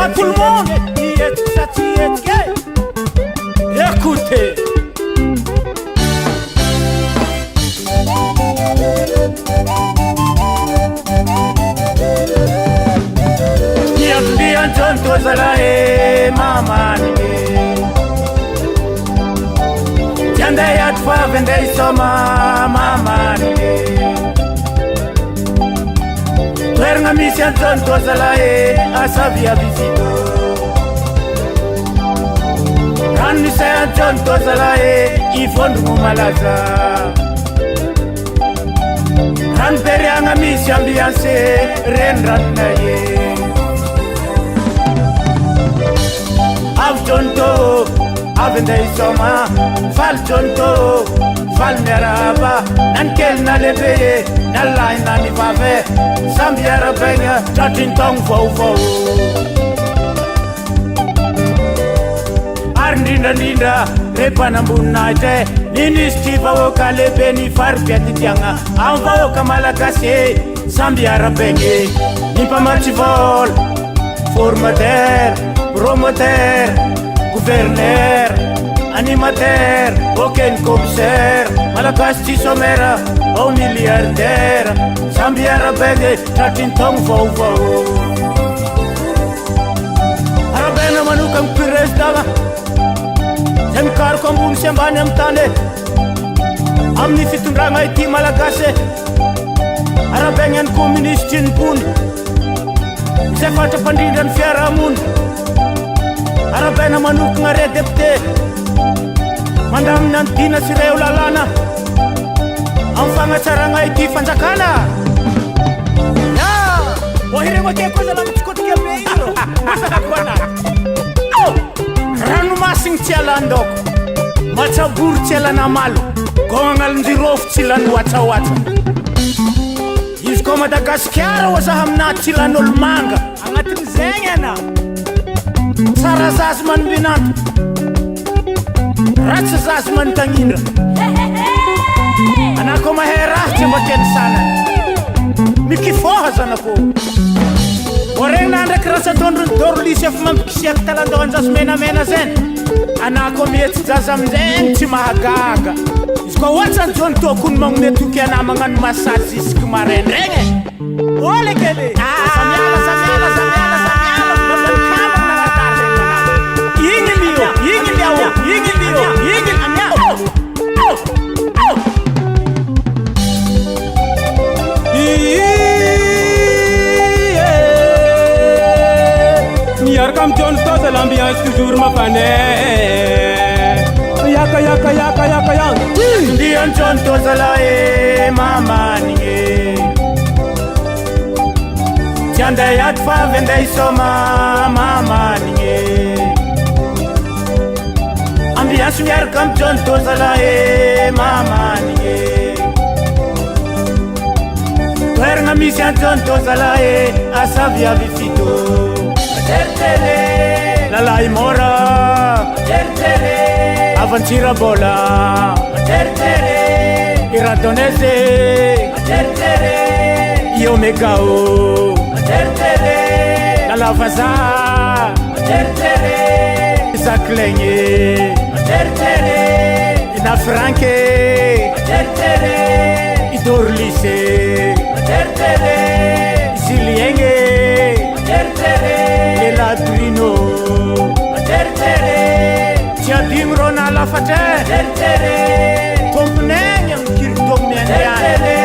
pas tout le monde. Écoutez. Niambia ntonto zalae mama Yanda yatfa vendei soma mama Verna misia ntonto zalae asavia visito Rani se ntonto zalae ifondu malaza Ran perianga misia ambiance renran na ye Av tonto, avendei soma, fal tonto, fal meraba, nankel na lebe, nalai na ni vave, sambiara benga, tatin tong fau fau. Arndinda ninda, repa nambunate, nini stiva woka lebe ni farbia titianga, amba woka malakase, sambiara benga, nipa marchivol, formateur. Promoteur, gouverneur, animateur, aucun commissaire, malakasti somera, au milliardaire, sambiara bege, tatin tong fau fau. Arabena manukam pires daga, semkar kombun sembanyam tane, amni fitunranga iti malagase, arabengan komunistin pun, sefata pandindan fiaramun. Arabena manuk ngare depte Mandam nantina sireu lalana Amfanga caranga iki fanjakana Ya Wahire wake koza la mchukoti kia peiro Masaka kwana Ranu masing tiala ndoko Macha bur tiala na malu Gongal ndirof tilan wata wata Isko Madagaskara wasa hamna tilan ulmanga Angatim zengena Sara zasman binat Ratsa zasman tangindra Anako maherah cimbaken sana Mikifoha sana ko Wareng nanda kerasa tonrun dorli chef mampikisiak talandokan zasmena mena zen Anako miet zazam zen cimahagaga Isko watsan jonto kun mangnetukia namangan masasis kemarin renge Ole kele Samyala samyala samyala samyala Babal kamang Yingin amya Niar kam jon to de l'ambiance toujours ma fane Yaka yaka yaka yaka yang Ndian jon to zalae mama ninge Tianda yatfa vendei soma mama ninge Ambiance miar kam jon to zalae mama ninge Verna misia jon to zalae asavia vifito Tertere Lalai mora Tertere Avancira bola Tertere Iradonese Tertere Io me cao Tertere Lalavaza Tertere Isaklenye Tertere Ina franke Tertere Idorlise Tertere Zilienge Tertere La Trino Tertere Tia dimrona la fate Tertere Tomnenya mkirtom nyandiane